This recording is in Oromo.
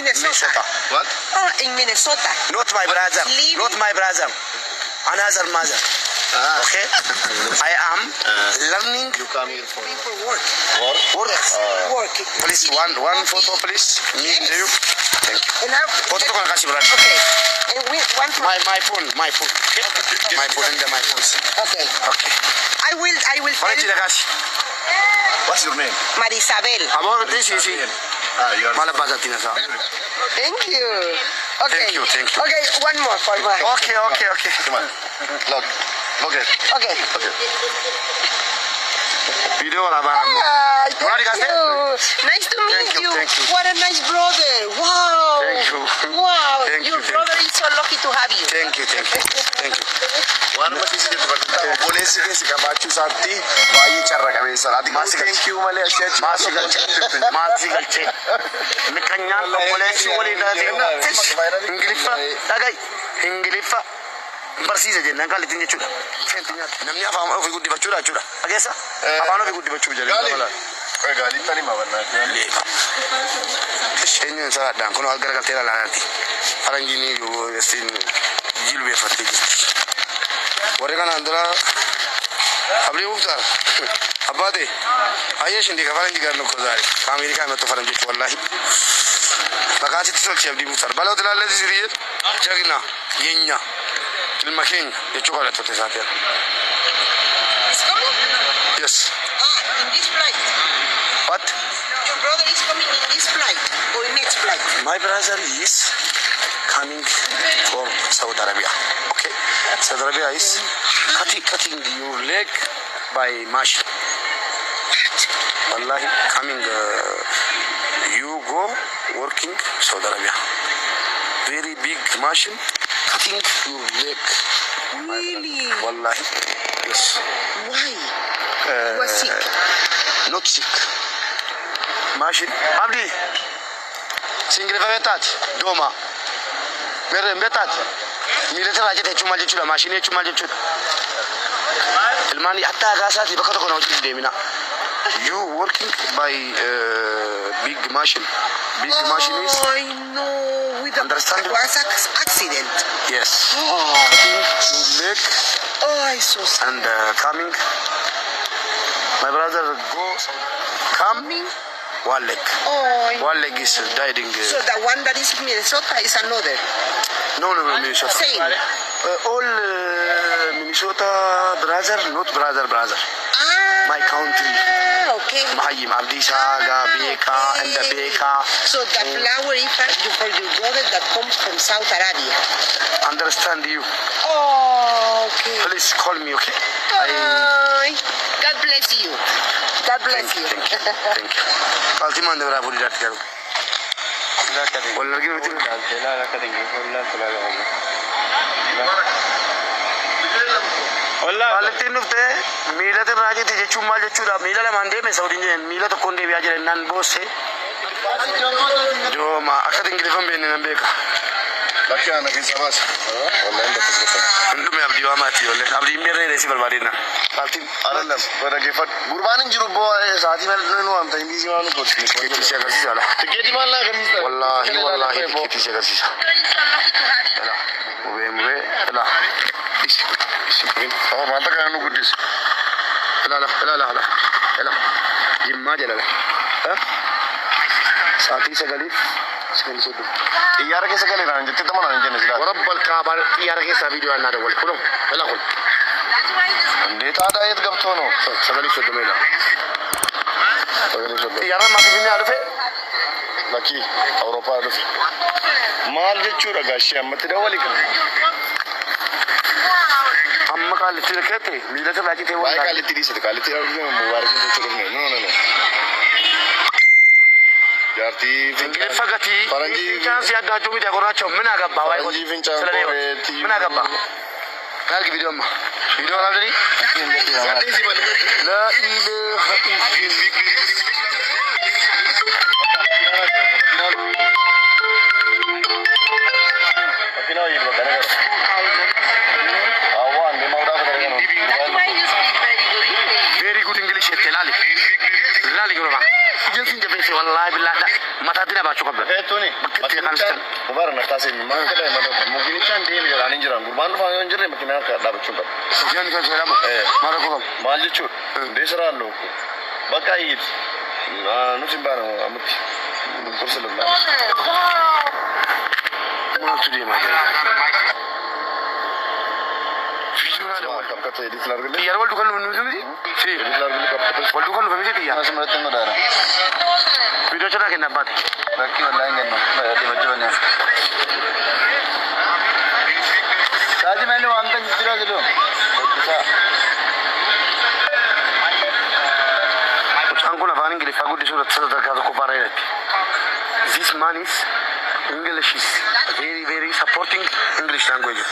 Minnesota. What? Oh, in Minnesota. Not my brother. Living- Not my brother. Another mother. Okay? I am learning. You come here for Going for work. work? Work. Work. Please, one photo, please. Me and you. Thank you. And now, Photo to kasih brother. okay. And we one for My phone. Okay? My phone and my phone. okay. Okay. I will Mana tell tidak kasih? What's your name? Marisabel. Amo this is it. You are Malah bahasa Tina sa. Thank you. Okay. Thank you. Okay, one more for my. Okay. Come on. Look. Okay. Okay. Okay. Video lah bang. Ah, Mana thank dikasih? you. Nice to meet Thank you, you. thank you. What a nice brother. Wow. Thank you. Wow. Thank Your you, brother is so lucky to have you. Thank you. Waan nuti si jettu bakka obboleessi keessi qabaachuu isaatti baay'ee carra qabeessa. Ati Maasii thank you malee asii achi Maasii galchee. Mikkanyaan obboleessi waliin dhalatee. Ingiliffa. Barsiisa jennaan qaalitiin jechuudha. Namni afaan ofii guddifachuudha jechuudha. Dhageessa? Afaan ofii guddifachuu jedhama. Gaaliin tani maabannaa. Eenyuun salaadhaan kun gara galtee lalaanaati. Faranjiin jilbeeffattee jirti. Warri kanaan dura abdii muktaar abbaate ayyee shindii ka faranjii gara nukkoo zaare ka Ameerikaa himattu faran jechuu wallaahi. Maqaasitti tolchee abdii muktaar baloota ilaallee sirrii jagna yeenya ilma keenya jechuu qabattoota isaatiin. Yes. In this flight. What? Your brother is coming in this flight or next flight. My brother is coming from Saudi Arabia. Okay? Saudi Arabia is cutting your leg by machine. Wallahi, coming, you go working Saudi Arabia. Very big machine cutting your leg. Really? Wallahi, yes. Why? You were sick. Not sick. Machine. Abdi, single vetat, doma. Mere vetat. Military aja cuma jechuudha machine cuma jechuudha. Ilmaani hatta gaasati bakka tokko na hojii deemina. You working by big machine. Big machine is. Oh, I know. With Understand? was accident. Yes. Oh, Cutting your leg I so sad. and coming. My brother go coming. One leg. Oh, One leg is dying. so the one that is in Minnesota is another. No, Minnesota. Same. All Minnesota brother, not brother. Ah, My country. okay. Mahayim, Abdisaga, Beka, and the Beka. So the flower is for your brother that comes from Saudi Arabia. Understand you. Oh, okay. Please call me, okay? Bye. God bless you. God bless you. Thank you. Ultima de bravo di dati karo. Wala lagi natin. Palitin nufte mila te raji te jechu mal jechu da mila la mande me saudin je mila to konde biaje nan bosse. Jo ma akad ingilifan be nan beka. Bakki ana keessa baas. Wallahi inda tasbata. Ndume abdi wa mati wala abdi mere resi balbadina. Paltin Alallam wada gefat. Gurbaan hin jiru boo saati mal nu amta indisi maanu kotti. kiti se agarsi ala. Tiketi mal la garista. Wallahi kiti se agarsi sa. Ala. Mube ala. Oh, mata kan nu guddis. Ala. Jimma jalala. Ha? Saati se galif. Sekali sudu. Iyara keessa galee naan jettee tamana hin jenne silaa. Warabbal kaaba iyara keessa video anna da wal kulum. Ala kul. Ndeet aadaa eet gabtoo no. Sekali sudu mela. Sagalee soddo. Iyara ma bibini adufe. Lakki Awurooppaa dhufe. Maal jechuudha gaashee ammatti dawwali kan. Amma qaalitti kete miila te baajite Waa'ee wala. qaalitti dhiisate qaalitti arginu mubaarakin jechuudha dhufne. No. Jaartii Ingilif fagati. Faranjii Chance ya gachu mi de goracho mina gabba wai. Faranjii fincaan koreetti. Mina gabba. Nagi video amma. Video ala dali. La ilaha Very good English telali. Lali gurba. Jinsin je bese wallahi billah da mata dina ba chuka ba. Tuni. fi kanistan. Mubarak na taasise maa kada himata mukinichaan deemi jedhaan hin jiran gurbaan dhufaa yoo hin jirre makiinaa akka dhaabachuun qaba. Sufyaan kan jedhamu maal qabu? Maal jechuudha? Deesara halluu bakka hiiti nuti hin baana amutti kursi lolaa. Maaltu deemaa jira? Kapkata edit largile. Xiyyaara wal dukan nuti miti? Si. Edit largile kapkata. Wal dukan nuti miti xiyyaara? Asuma irratti ngodaara. Video cerita kenna abbaate. Bakki wallahi hin kennu. Dimajja banyaa. Saati meelli waan ta'e jira jedhu. Bakkisaa. Mucaan kun afaan Ingiliffaa guddisuu irratti sadarkaa tokko baaree jirti. This man is English is very supporting English language.